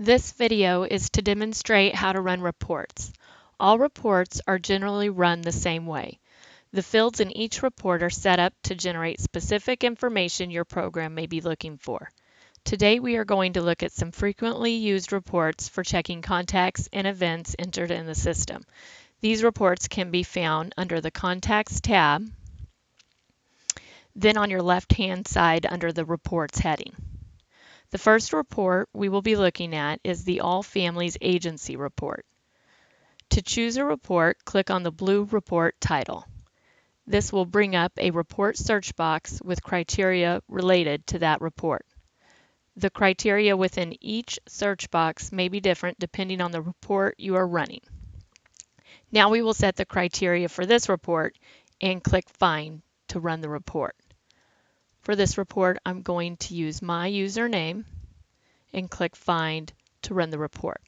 This video is to demonstrate how to run reports. All reports are generally run the same way. The fields in each report are set up to generate specific information your program may be looking for. Today we are going to look at some frequently used reports for checking contacts and events entered in the system. These reports can be found under the Contacts tab, then on your left-hand side under the Reports heading. The first report we will be looking at is the All Families Agency report. To choose a report, click on the blue report title. This will bring up a report search box with criteria related to that report. The criteria within each search box may be different depending on the report you are running. Now we will set the criteria for this report and click Find to run the report. For this report, I'm going to use my username and click Find to run the report.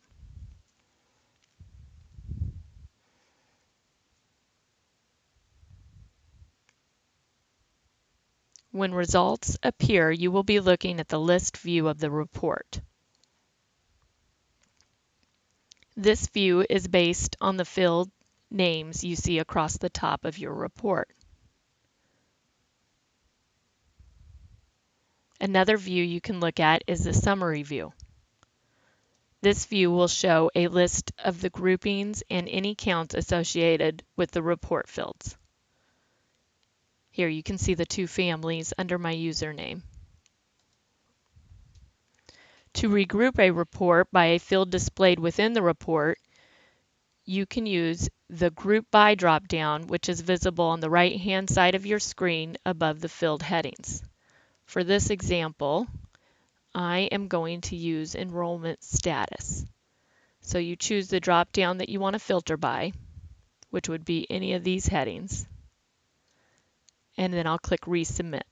When results appear, you will be looking at the list view of the report. This view is based on the field names you see across the top of your report. Another view you can look at is the summary view. This view will show a list of the groupings and any counts associated with the report fields. Here you can see the two families under my username. To regroup a report by a field displayed within the report, you can use the Group By drop-down, which is visible on the right-hand side of your screen above the field headings. For this example, I am going to use enrollment status. So you choose the drop-down that you want to filter by, which would be any of these headings, and then I'll click Resubmit.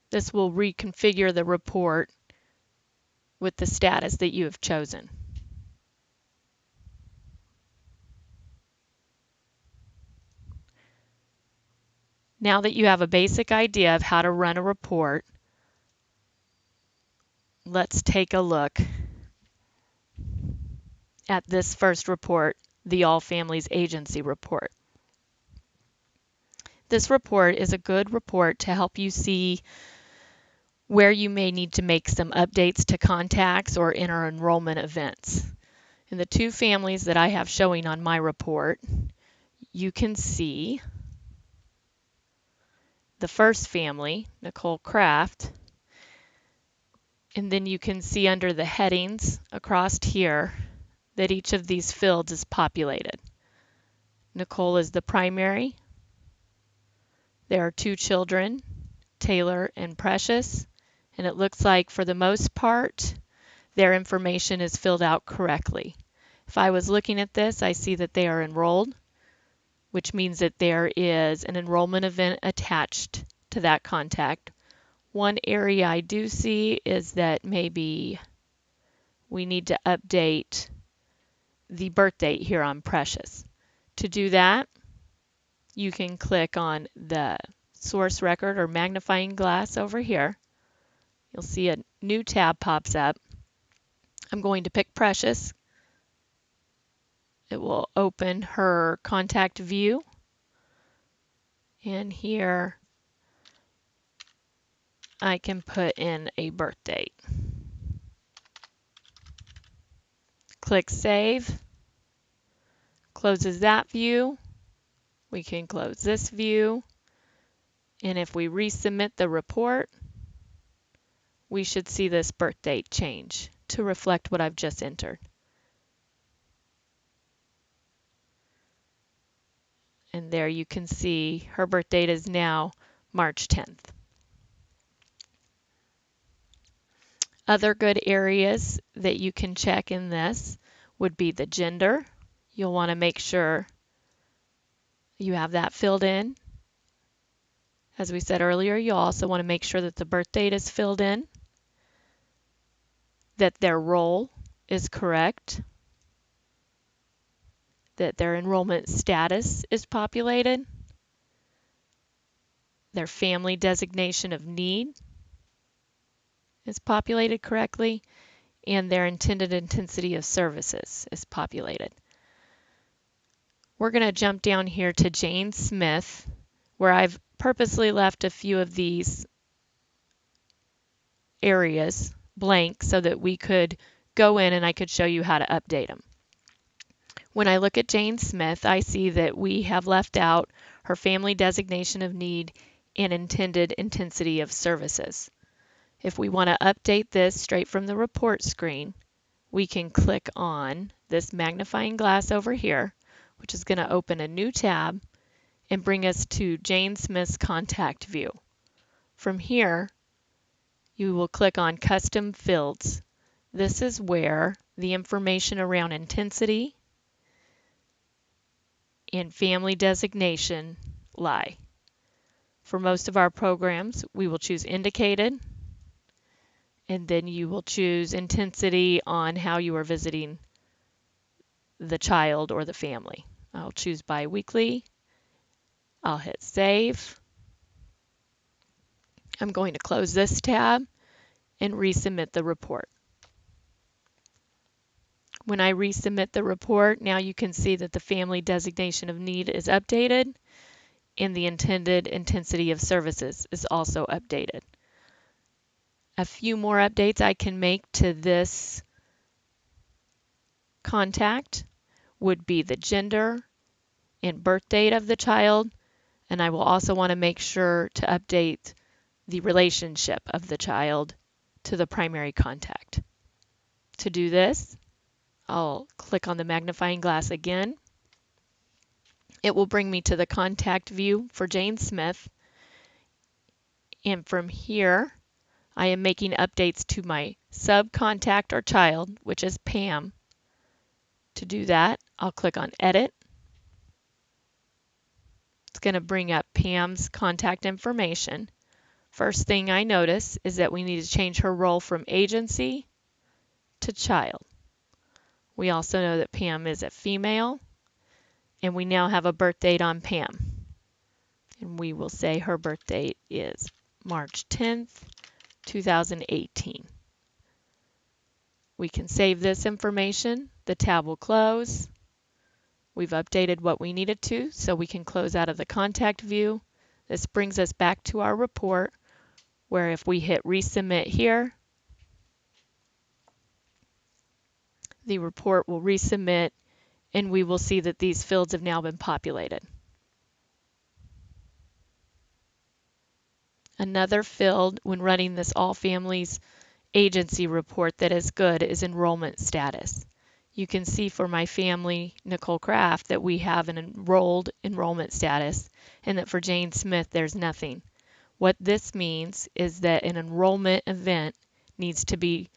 This will reconfigure the report with the status that you have chosen. Now that you have a basic idea of how to run a report, let's take a look at this first report, the All Families Agency report. This report is a good report to help you see where you may need to make some updates to contacts or enter enrollment events. In the two families that I have showing on my report, you can see the first family, Nicole Kraft, and then you can see under the headings across here that each of these fields is populated. Nicole is the primary. There are two children, Taylor and Precious, and it looks like for the most part their information is filled out correctly. If I was looking at this, I see that they are enrolled, which means that there is an enrollment event attached to that contact. One area I do see is that maybe we need to update the birth date here on Precious. To do that, you can click on the source record or magnifying glass over here. You'll see a new tab pops up. I'm going to pick Precious. It will open her contact view. And here I can put in a birth date. Click Save. Closes that view. We can close this view. And if we resubmit the report, we should see this birth date change to reflect what I've just entered. And there you can see her birth date is now March 10th. Other good areas that you can check in this would be the gender. You'll want to make sure you have that filled in. As we said earlier, you'll also want to make sure that the birth date is filled in, that their role is correct, that their enrollment status is populated, their family designation of need, is populated correctly, and their intended intensity of services is populated. We're going to jump down here to Jane Smith, where I've purposely left a few of these areas blank so that we could go in and I could show you how to update them. When I look at Jane Smith, I see that we have left out her family designation of need and intended intensity of services. If we want to update this straight from the report screen, we can click on this magnifying glass over here, which is going to open a new tab and bring us to Jane Smith's contact view. From here, you will click on Custom Fields. This is where the information around intensity and family designation lie. For most of our programs, we will choose indicated, and then you will choose intensity on how you are visiting the child or the family. I'll choose biweekly. I'll hit save. I'm going to close this tab and resubmit the report. When I resubmit the report, now you can see that the family designation of need is updated and the intended intensity of services is also updated. A few more updates I can make to this contact would be the gender and birth date of the child, and I will also want to make sure to update the relationship of the child to the primary contact. To do this, I'll click on the magnifying glass again. It will bring me to the contact view for Jane Smith, and from here I am making updates to my subcontact or child, which is Pam. To do that, I'll click on Edit. It's going to bring up Pam's contact information. First thing I notice is that we need to change her role from agency to child. We also know that Pam is a female, and we now have a birth date on Pam. And we will say her birth date is March 10th, 2018. We can save this information. The tab will close. We've updated what we needed to, so we can close out of the contact view. This brings us back to our report, where if we hit resubmit here, the report will resubmit and we will see that these fields have now been populated. Another field when running this All Families agency report that is good is enrollment status. You can see for my family, Nicole Kraft, that we have an enrolled enrollment status, and that for Jane Smith there's nothing. What this means is that an enrollment event needs to be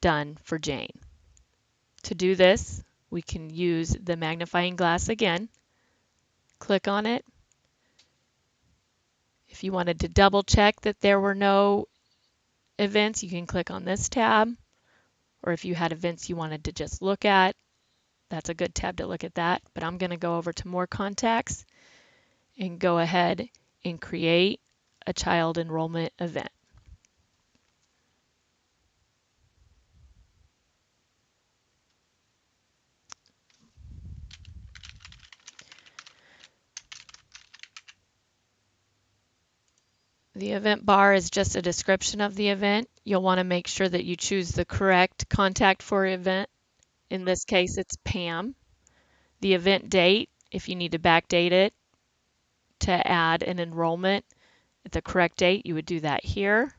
done for Jane. To do this, we can use the magnifying glass again, click on it. If you wanted to double check that there were no events, you can click on this tab. Or if you had events you wanted to just look at, that's a good tab to look at that. But I'm going to go over to more contacts and go ahead and create a child enrollment event. The event bar is just a description of the event. You'll want to make sure that you choose the correct contact for event. In this case, it's Pam. The event date, if you need to backdate it to add an enrollment at the correct date, you would do that here.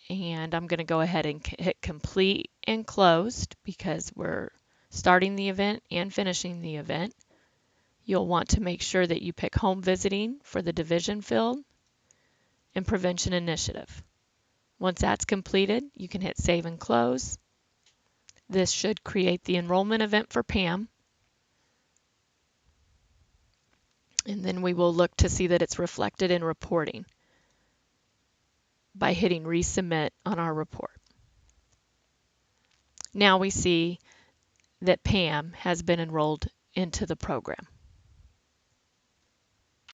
And I'm going to go ahead and hit complete and closed because we're starting the event and finishing the event. You'll want to make sure that you pick home visiting for the division field and prevention initiative. Once that's completed, you can hit save and close. This should create the enrollment event for Pam. And then we will look to see that it's reflected in reporting by hitting resubmit on our report. Now we see that Pam has been enrolled into the program.